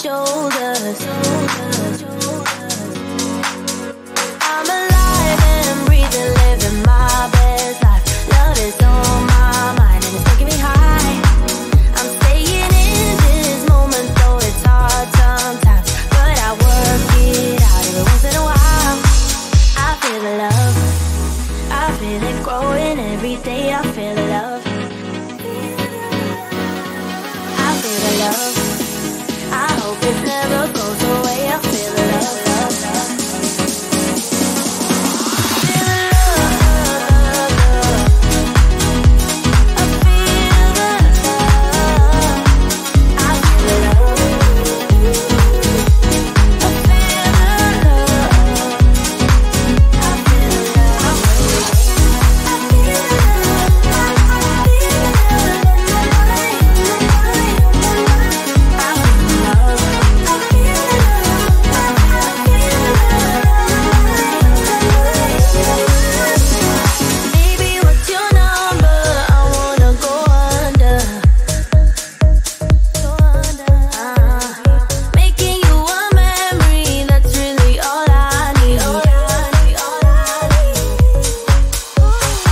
shoulders. I'm alive and breathing, living my best life. Love is on my mind and it's taking me high. I'm staying in this moment, though it's hard sometimes, but I work it out every once in a while. I feel the love, I feel it growing every day. I feel the love, I feel the love. I hope it never goes away. I feel the love, love, love. Feel the love, love, love. I feel the love. I feel the love. I feel the love. I feel the love. I feel the Baby, what's your number? I wanna go under. Making you a memory, that's really all I need.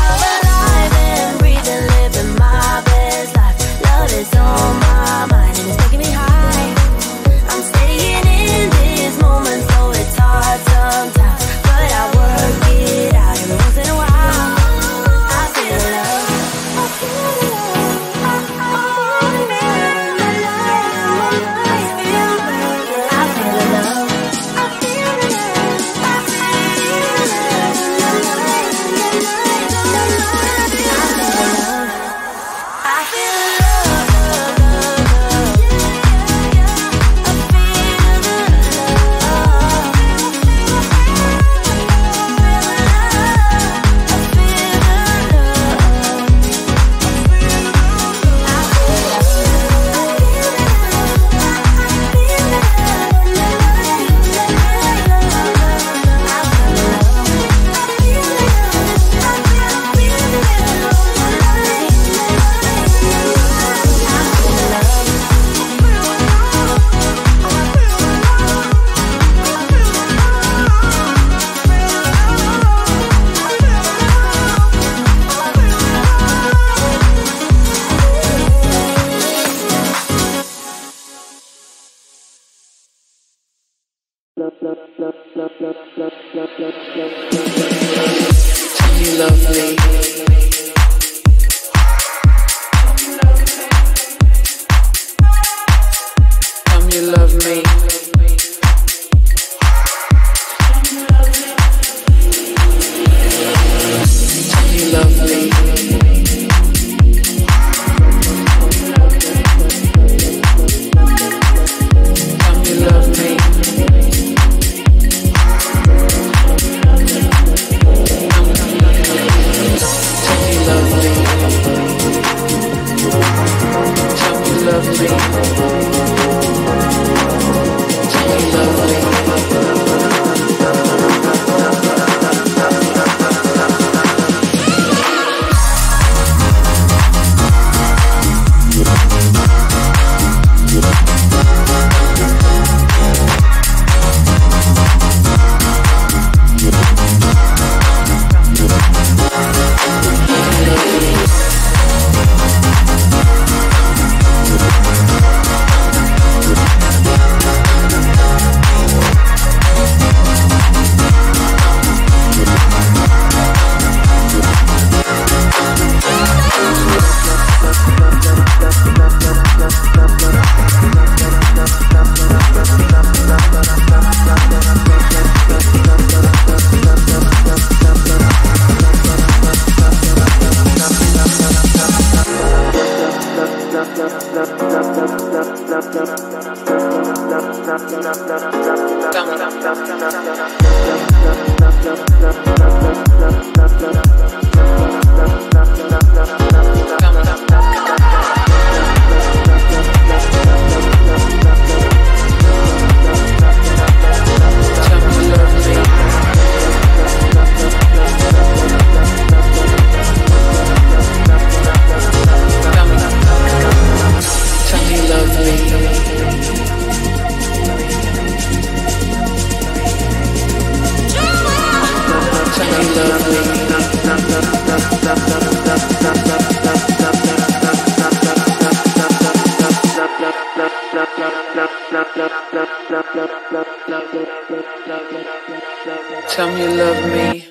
I'm alive and breathing, living my best life. Love is on my mind and it's taking me high. I'm staying in this moment, though it's hard sometimes, but I work it out every once in a while. I feel love. I feel love. I feel love. I feel You love me. Come, you love me. You love me. Come, you love me. Tell me you love me.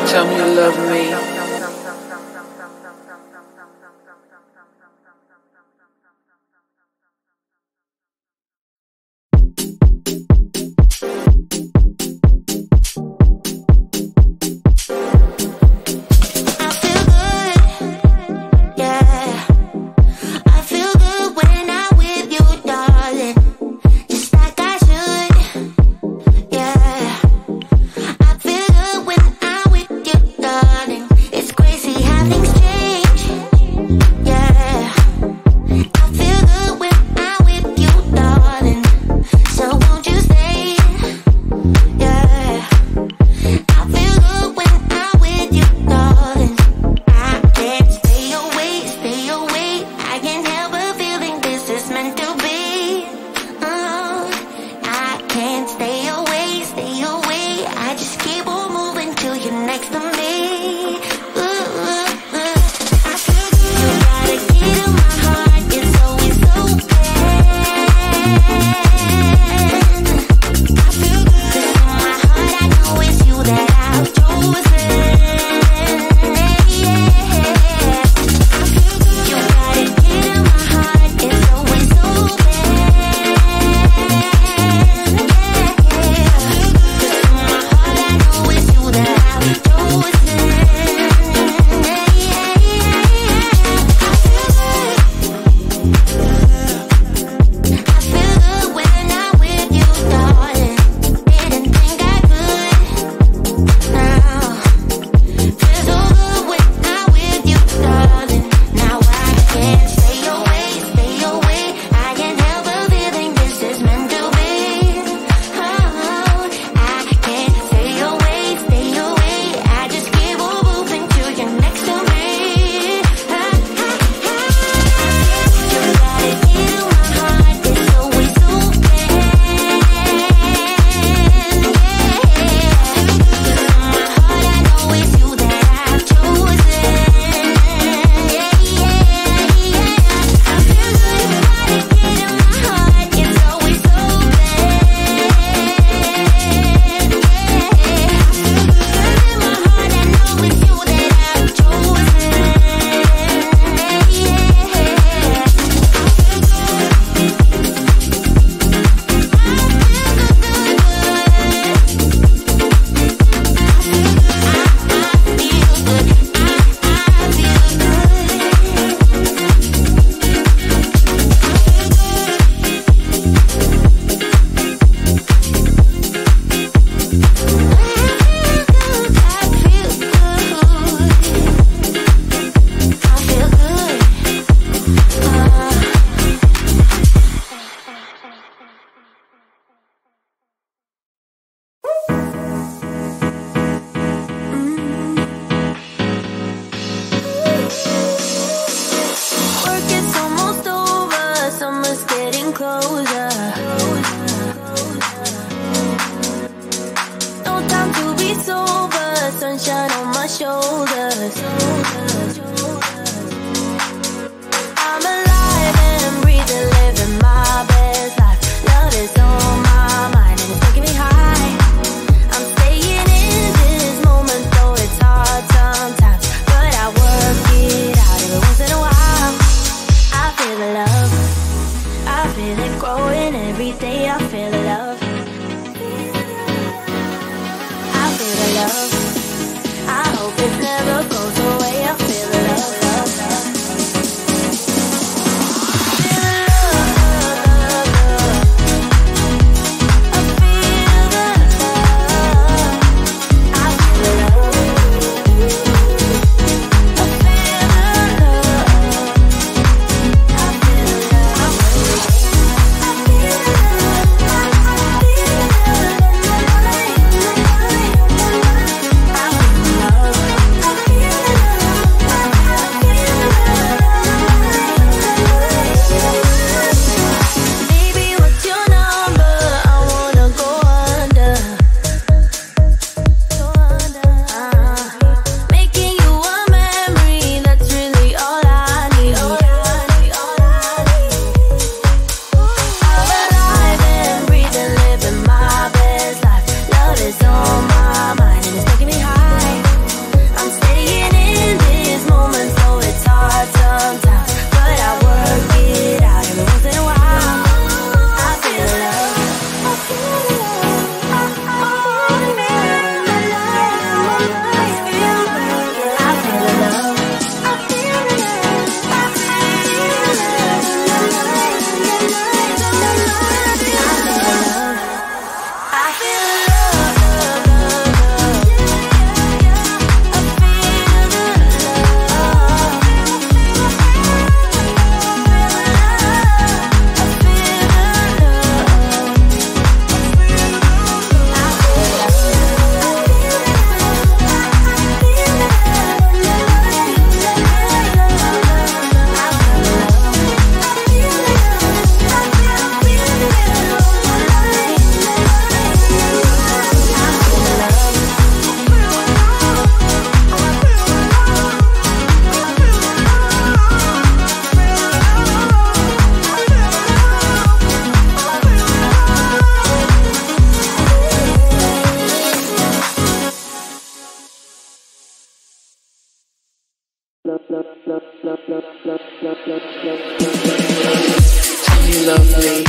Tell me you love me. Tell me you love me.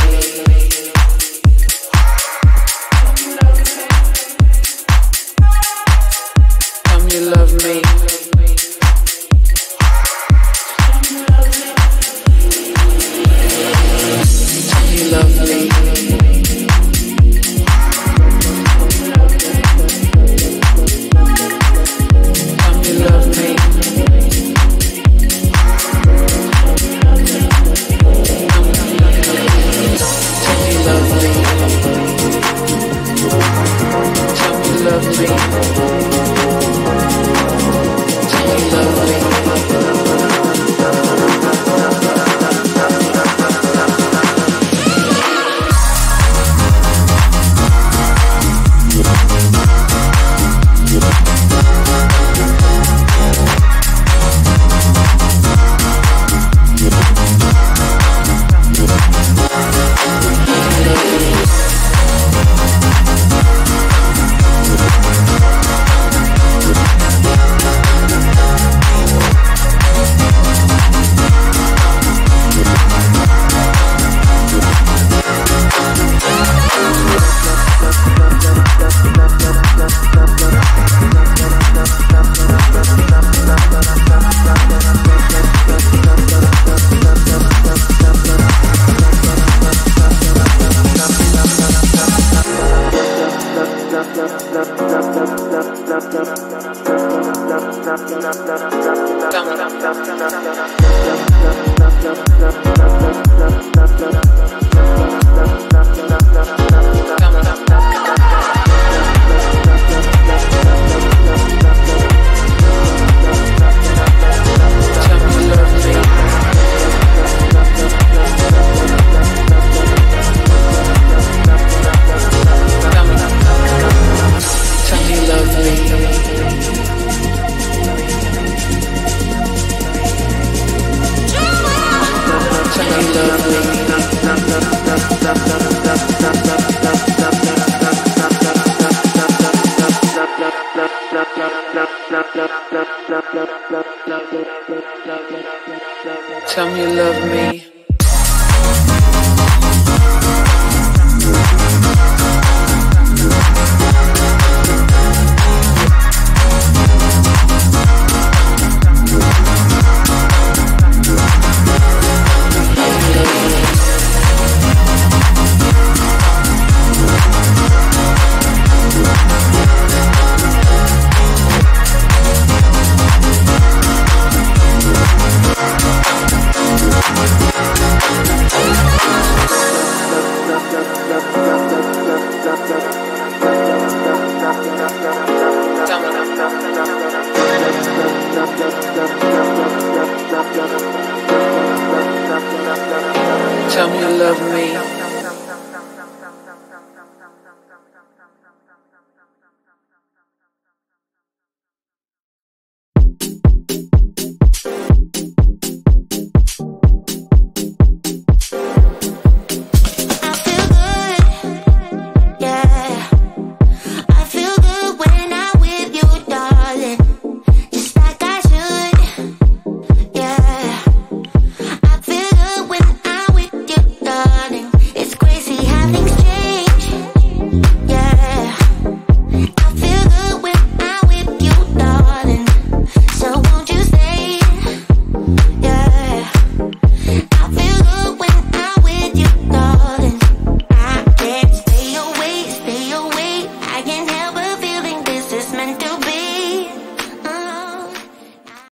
Tell me you love me. Tell me you love me. Tell me you love me. Tell me you love me.